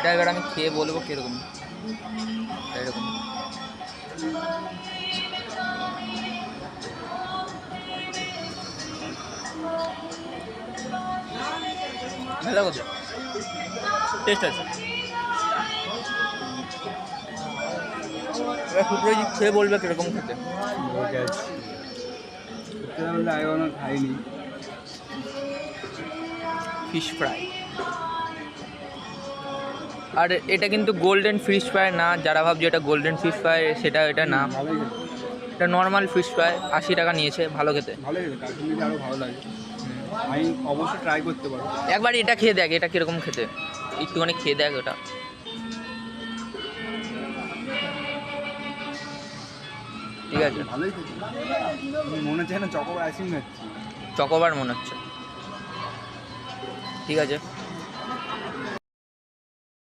এটা এবার আমি খেয়ে বলবো কীরকম। এরকম ভালো কথা, টেস্ট আছে। এবার সুপ্রজিৎ খেয়ে বলবে কীরকম খেতে। খাইনি। ফিশ ফ্রাই, আর এটা কিন্তু গোল্ডেন ফিশ ফ্রাই না, যারা ভাবছে এটা গোল্ডেন ফিশ ফ্রাই সেটা এটা না, এটা নর্মাল ফিশ ফ্রাই। 80 টাকা নিয়েছে, ভালো খেতে। ভালো খেতে, তার জন্য আরও ভালো লাগে। আমি অবশ্যই ট্রাই করতে পারবো। একবার এটা খেয়ে দেখ, এটা কীরকম খেতে, একটুখানি খেয়ে দেখ ওটা। ঠিক আছে, ভালোই খেতে, মনে হচ্ছে না চকোবার আইসক্রিম খাচ্ছি। চকোবার মনে হচ্ছে। ঠিক আছে।